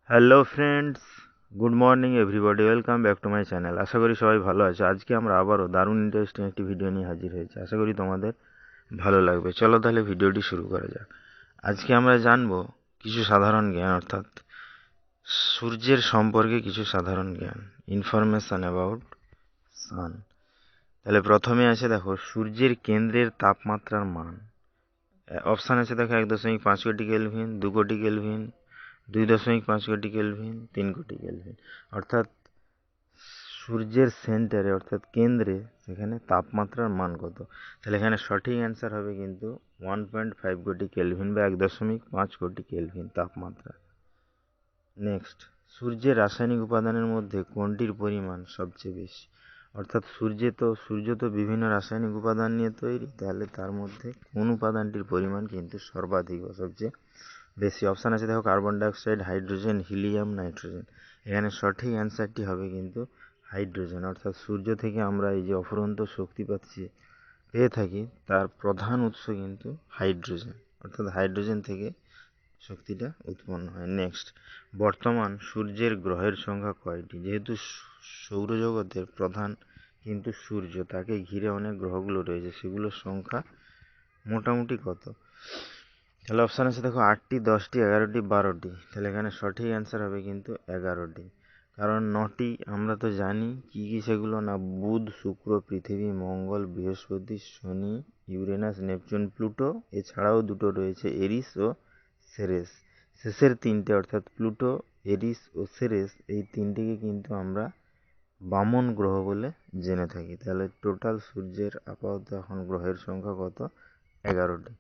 Hello friends, good morning everybody, welcome back to my channel. আশা করি সবাই ভালো আছে। আজকে আমরা আবারও দারুণ ইন্টারেস্টিং একটি ভিডিও নিয়ে হাজির হয়েছি। আশা করি তোমাদের ভালো লাগবে। চলো তাহলে ভিডিওটি শুরু করা যাক। আজকে আমরা জানবো কিছু সাধারণ জ্ঞান, অর্থাৎ সূর্যের সম্পর্কে কিছু সাধারণ জ্ঞান, ইনফরমেশন অ্যাবাউট সান। তাহলে প্রথমে আছে দেখো সূর্যের কেন্দ্রের তাপমাত্রার মান। অপশান আছে দেখো 1.5 কোটি কেলভিন, 2 কোটি কেলভিন, 2.5 কোটি কেলভিন, 3 কোটি কেলভিন। অর্থাৎ সূর্যের সেন্টারে অর্থাৎ কেন্দ্রে সেখানে তাপমাত্রার মান কত। তাহলে এখানে সঠিক অ্যান্সার হবে কিন্তু 1.5 কোটি কেলভিন বা 1.5 কোটি কেলভিন তাপমাত্রা। নেক্সট, সূর্যের রাসায়নিক উপাদানের মধ্যে কোনটির পরিমাণ সবচেয়ে বেশি। অর্থাৎ সূর্য তো বিভিন্ন রাসায়নিক উপাদান নিয়ে তৈরি, তাহলে তার মধ্যে কোন উপাদানটির পরিমাণ কিন্তু সর্বাধিক বা সবচেয়ে বেশি। অপশান আছে দেখো carbon dioxide, hydrogen, helium, nitrogen. এখানে সঠিক অ্যান্সারটি হবে কিন্তু হাইড্রোজেন। অর্থাৎ সূর্য থেকে আমরা এই যে অফুরন্ত শক্তি পেয়ে থাকি, তার প্রধান উৎস কিন্তু হাইড্রোজেন। অর্থাৎ হাইড্রোজেন থেকে শক্তিটা উৎপন্ন হয়। নেক্সট, বর্তমান সূর্যের গ্রহের সংখ্যা কয়টি। যেহেতু সৌরজগতের প্রধান কিন্তু সূর্য, তাকে ঘিরে অনেক গ্রহগুলো রয়েছে, সেগুলোর সংখ্যা মোটামুটি কত। তাহলে অপশান আছে দেখো 8টি, 10টি, 11টি, 12টি। তাহলে এখানে সঠিক অ্যান্সার হবে কিন্তু 11টি। কারণ 9টি আমরা তো জানি কি কি সেগুলো, না বুধ, শুক্র, পৃথিবী, মঙ্গল, বৃহস্পতি, শনি, ইউরেনাস, নেপচুন, প্লুটো। এছাড়াও দুটো রয়েছে এরিস ও সেরেস। শেষের তিনটে অর্থাৎ প্লুটো, এরিস ও সেরেস, এই তিনটিকে কিন্তু আমরা বামন গ্রহ বলে জেনে থাকি। তাহলে টোটাল সূর্যের আপাতত এখন গ্রহের সংখ্যা কত, 11টি।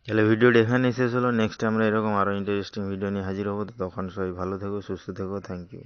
তাহলে ভিডিওটি এখানেই শেষ হলো। নেক্সট আমরা এরকম আরও ইন্টারেস্টিং ভিডিও নিয়ে হাজির হবো। তখন সবাই ভালো থেকো, সুস্থ থেকো। Thank you.